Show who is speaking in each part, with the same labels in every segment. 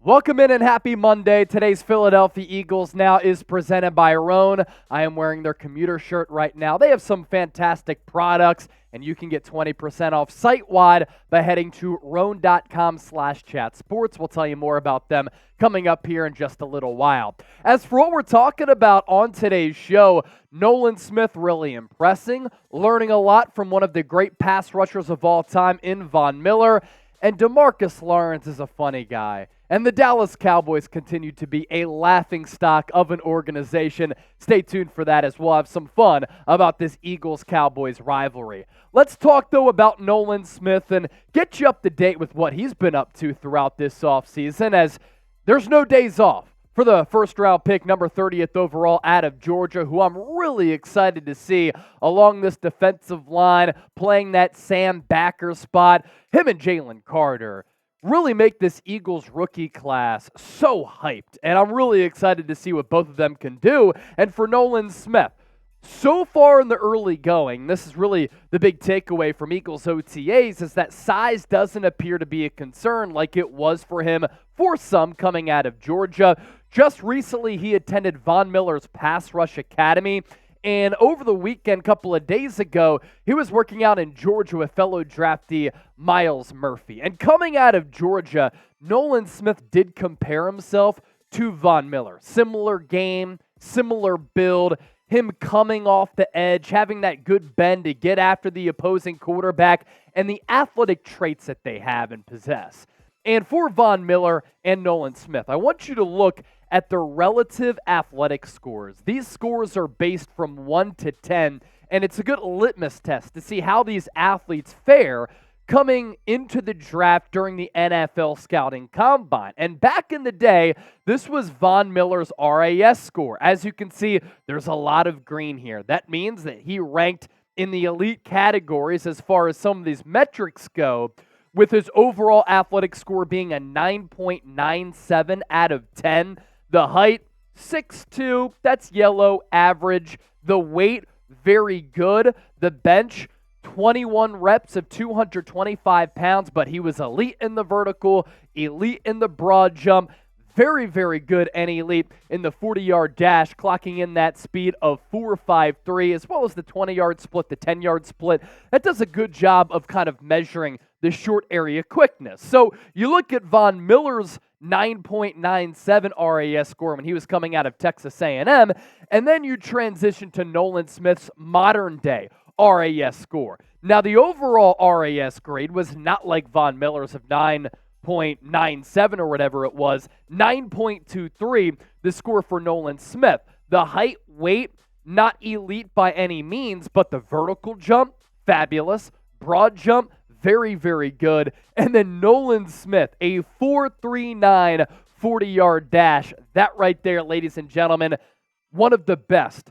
Speaker 1: Welcome in and happy Monday. Today's Philadelphia Eagles Now is presented by Rhone. I am wearing their commuter shirt right now. They have some fantastic products, and you can get 20% off site-wide by heading to rhone.com/chatsports. We'll tell you more about them coming up here in just a little while. As for what we're talking about on today's show, Nolan Smith really impressing, learning a lot from one of the great pass rushers of all time in Von Miller, and DeMarcus Lawrence is a funny guy. And the Dallas Cowboys continue to be a laughingstock of an organization. Stay tuned for that as we'll have some fun about this Eagles-Cowboys rivalry. Let's talk, though, about Nolan Smith and get you up to date with what he's been up to throughout this offseason, as there's no days off for the first-round pick, number 30th overall out of Georgia, who I'm really excited to see along this defensive line, playing that Sam backer spot. Him and Jalen Carter really make this Eagles rookie class so hyped, and I'm really excited to see what both of them can do. And for Nolan Smith, so far in the early going, this is really the big takeaway from Eagles OTAs, is that size doesn't appear to be a concern like it was for him for some coming out of Georgia. Just recently, he attended Von Miller's Pass Rush Academy, and over the weekend, a couple of days ago, he was working out in Georgia with fellow draftee Myles Murph. And coming out of Georgia, Nolan Smith did compare himself to Von Miller. Similar game, similar build, him coming off the edge, having that good bend to get after the opposing quarterback, and the athletic traits that they have and possess. And for Von Miller and Nolan Smith, I want you to look at their relative athletic scores. These scores are based from 1 to 10, and it's a good litmus test to see how these athletes fare coming into the draft during the NFL Scouting Combine. And back in the day, this was Von Miller's RAS score. As you can see, there's a lot of green here. That means that he ranked in the elite categories as far as some of these metrics go, with his overall athletic score being a 9.97 out of 10. The height, 6'2", that's yellow, average. The weight, very good. The bench, 21 reps of 225 pounds, but he was elite in the vertical, elite in the broad jump, very, very good and elite in the 40-yard dash, clocking in that speed of 4.53, as well as the 20-yard split, the 10-yard split. That does a good job of kind of measuring the short area quickness. So you look at Von Miller's 9.97 RAS score when he was coming out of Texas A&M, and then you transition to Nolan Smith's modern-day RAS score. Now, the overall RAS grade was not like Von Miller's of 9.97 or whatever it was, 9.23, the score for Nolan Smith. The height, weight, not elite by any means, but the vertical jump, fabulous. Broad jump, very, very good. And then Nolan Smith, a 4.39 40-yard dash. That right there, ladies and gentlemen, one of the best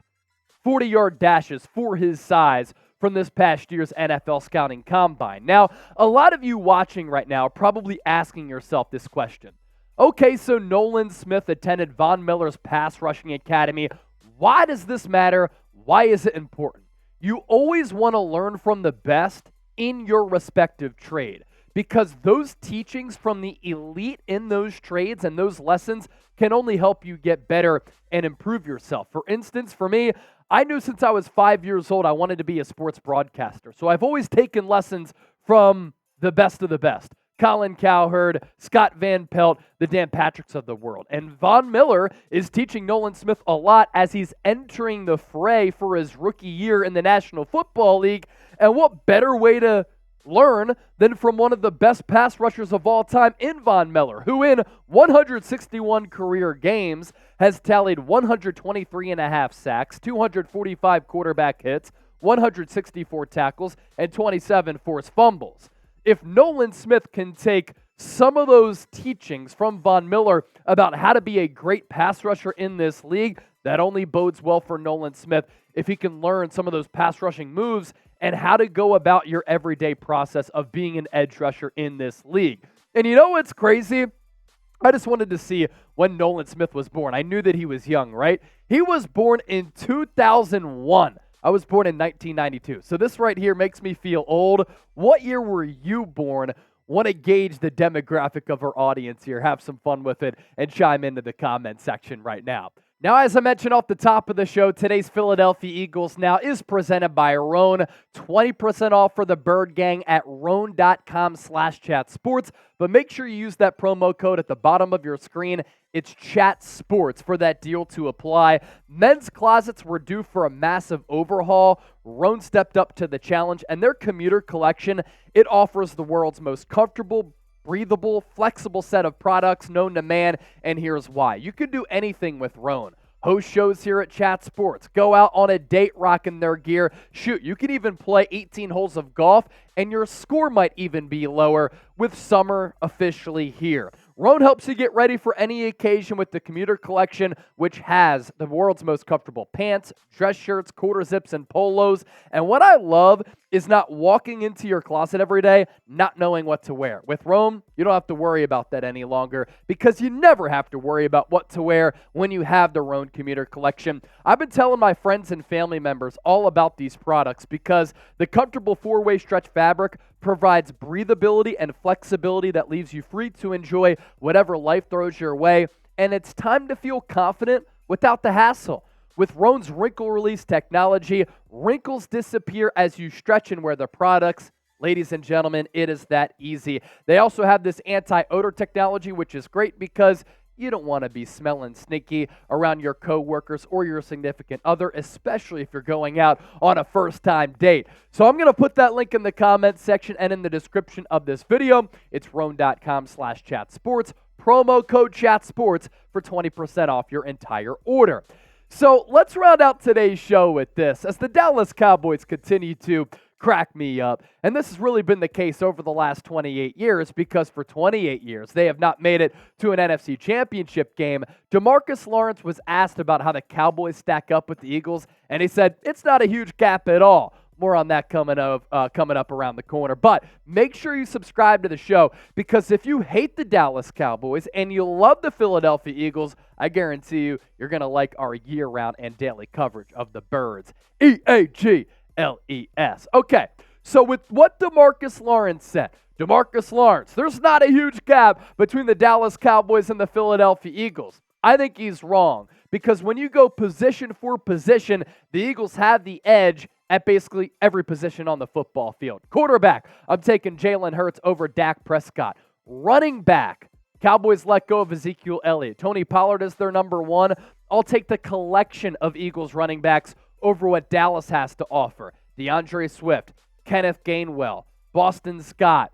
Speaker 1: 40-yard dashes for his size from this past year's NFL Scouting Combine. Now, a lot of you watching right now are probably asking yourself this question. Okay, so Nolan Smith attended Von Miller's Pass Rushing Academy. Why does this matter? Why is it important? You always want to learn from the best in your respective trade, because those teachings from the elite in those trades and those lessons can only help you get better and improve yourself. For instance, for me, I knew since I was 5 years old I wanted to be a sports broadcaster. So I've always taken lessons from the best of the best. Colin Cowherd, Scott Van Pelt, the Dan Patricks of the world. And Von Miller is teaching Nolan Smith a lot as he's entering the fray for his rookie year in the National Football League. And what better way to learn than from one of the best pass rushers of all time in Von Miller, who in 161 career games has tallied 123.5 sacks, 245 quarterback hits, 164 tackles, and 27 forced fumbles. If Nolan Smith can take some of those teachings from Von Miller about how to be a great pass rusher in this league, that only bodes well for Nolan Smith if he can learn some of those pass rushing moves and how to go about your everyday process of being an edge rusher in this league. And you know what's crazy? I just wanted to see when Nolan Smith was born. I knew that he was young, right? He was born in 2001. I was born in 1992. So this right here makes me feel old. What year were you born Want to gauge the demographic of our audience here. Have some fun with it and chime into the comment section right now. Now, as I mentioned off the top of the show, today's Philadelphia Eagles Now is presented by Rhone. 20% off for the Bird Gang at rhone.com/chatsports. But make sure you use that promo code at the bottom of your screen. It's Chat Sports for that deal to apply. Men's closets were due for a massive overhaul. Rhone stepped up to the challenge, and their commuter collection, it offers the world's most comfortable, breathable, flexible set of products known to man, and here's why. You can do anything with Rhone. Host shows here at Chat Sports. Go out on a date rocking their gear. Shoot, you can even play 18 holes of golf, and your score might even be lower with summer officially here. Rhone helps you get ready for any occasion with the commuter collection, which has the world's most comfortable pants, dress shirts, quarter zips, and polos. And what I love is not walking into your closet every day not knowing what to wear. With Rhone, you don't have to worry about that any longer because you never have to worry about what to wear when you have the Rhone commuter collection. I've been telling my friends and family members all about these products because the comfortable four-way stretch fabric provides breathability and flexibility that leaves you free to enjoy whatever life throws your way, and it's time to feel confident without the hassle. With Rhone's wrinkle release technology, wrinkles disappear as you stretch and wear the products. Ladies and gentlemen, it is that easy. They also have this anti-odor technology, which is great because you don't want to be smelling sneaky around your coworkers or your significant other, especially if you're going out on a first-time date. So I'm going to put that link in the comments section and in the description of this video. It's rhone.com/chatsports. Promo code chatsports for 20% off your entire order. So let's round out today's show with this. As the Dallas Cowboys continue to crack me up. And this has really been the case over the last 28 years because for 28 years, they have not made it to an NFC championship game. DeMarcus Lawrence was asked about how the Cowboys stack up with the Eagles, and he said, it's not a huge gap at all. More on that coming up around the corner. But make sure you subscribe to the show because if you hate the Dallas Cowboys and you love the Philadelphia Eagles, I guarantee you're going to like our year-round and daily coverage of the Birds. EAGLES. Okay, so with what DeMarcus Lawrence said, DeMarcus Lawrence, there's not a huge gap between the Dallas Cowboys and the Philadelphia Eagles. I think he's wrong because when you go position for position, the Eagles have the edge at basically every position on the football field. Quarterback, I'm taking Jalen Hurts over Dak Prescott. Running back, Cowboys let go of Ezekiel Elliott. Tony Pollard is their number one. I'll take the collection of Eagles running backs over what Dallas has to offer. DeAndre Swift, Kenneth Gainwell, Boston Scott,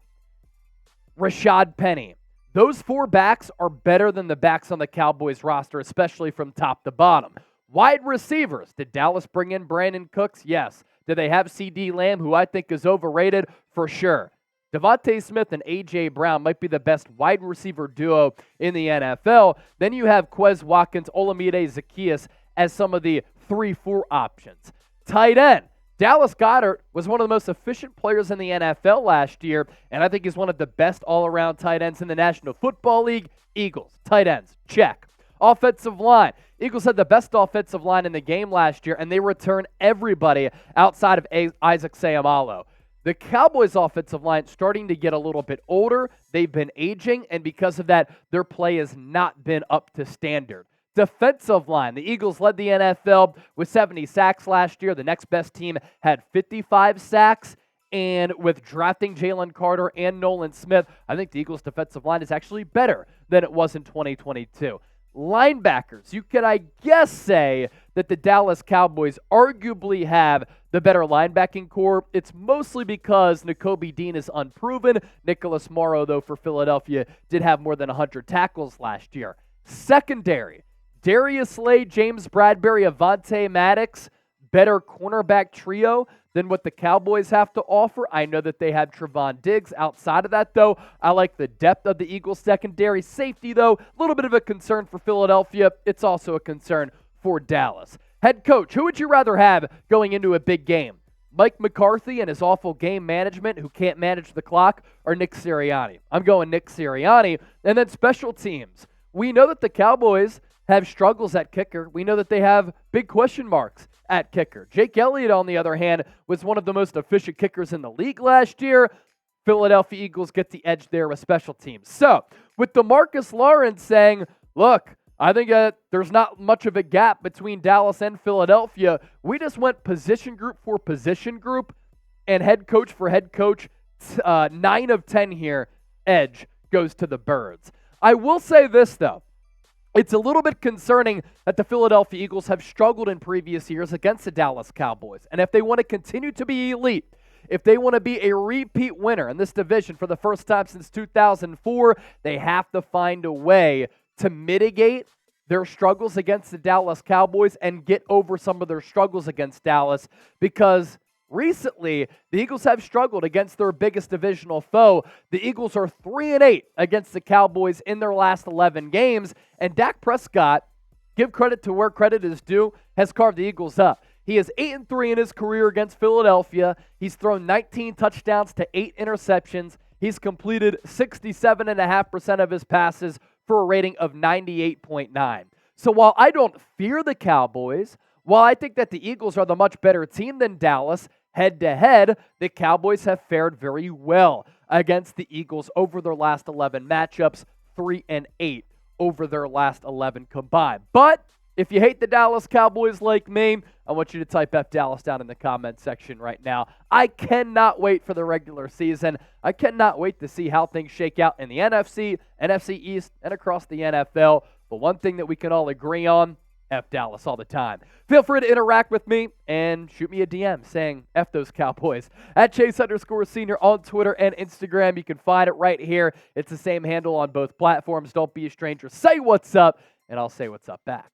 Speaker 1: Rashad Penny. Those four backs are better than the backs on the Cowboys roster, especially from top to bottom. Wide receivers. Did Dallas bring in Brandon Cooks? Yes. Did they have C.D. Lamb, who I think is overrated? For sure. Devontae Smith and A.J. Brown might be the best wide receiver duo in the NFL. Then you have Quez Watkins, Olamide Zaccheaus as some of the 3-4 options. Tight end. Dallas Goedert was one of the most efficient players in the NFL last year, and I think he's one of the best all-around tight ends in the National Football League. Eagles, tight ends, check. Offensive line. Eagles had the best offensive line in the game last year, and they return everybody outside of Isaac Seumalo. The Cowboys' offensive line starting to get a little bit older. They've been aging, and because of that, their play has not been up to standard. Defensive line. The Eagles led the NFL with 70 sacks last year. The next best team had 55 sacks. And with drafting Jalen Carter and Nolan Smith, I think the Eagles' defensive line is actually better than it was in 2022. Linebackers. You could, I guess, say that the Dallas Cowboys arguably have the better linebacking core. It's mostly because Nakobe Dean is unproven. Nicholas Morrow, though, for Philadelphia, did have more than 100 tackles last year. Secondary. Darius Slay, James Bradbury, Avonte Maddox, better cornerback trio than what the Cowboys have to offer. I know that they have Trevon Diggs. Outside of that, though, I like the depth of the Eagles secondary. Safety, though, a little bit of a concern for Philadelphia. It's also a concern for Dallas. Head coach, who would you rather have going into a big game? Mike McCarthy and his awful game management who can't manage the clock, or Nick Sirianni? I'm going Nick Sirianni. And then special teams. We know that the Cowboys have struggles at kicker. We know that they have big question marks at kicker. Jake Elliott, on the other hand, was one of the most efficient kickers in the league last year. Philadelphia Eagles get the edge there with special teams. So, with DeMarcus Lawrence saying, look, I think there's not much of a gap between Dallas and Philadelphia. We just went position group for position group and head coach for head coach. 9 of 10 here. Edge goes to the Birds. I will say this, though. It's a little bit concerning that the Philadelphia Eagles have struggled in previous years against the Dallas Cowboys. And if they want to continue to be elite, if they want to be a repeat winner in this division for the first time since 2004, they have to find a way to mitigate their struggles against the Dallas Cowboys and get over some of their struggles against Dallas, because recently the Eagles have struggled against their biggest divisional foe. The Eagles are 3-8 against the Cowboys in their last 11 games, and Dak Prescott, give credit to where credit is due, has carved the Eagles up. He is 8-3 in his career against Philadelphia. He's thrown 19 touchdowns to 8 interceptions. He's completed 67.5% of his passes for a rating of 98.9. So while I don't fear the Cowboys, while I think that the Eagles are the much better team than Dallas, head-to-head, the Cowboys have fared very well against the Eagles over their last 11 matchups, 3-8 over their last 11 combined. But if you hate the Dallas Cowboys like me, I want you to type F Dallas down in the comment section right now. I cannot wait for the regular season. I cannot wait to see how things shake out in the NFC, NFC East, and across the NFL. But one thing that we can all agree on, F Dallas all the time. Feel free to interact with me and shoot me a DM saying F those Cowboys. At Chase_Senior on Twitter and Instagram. You can find it right here. It's the same handle on both platforms. Don't be a stranger. Say what's up, and I'll say what's up back.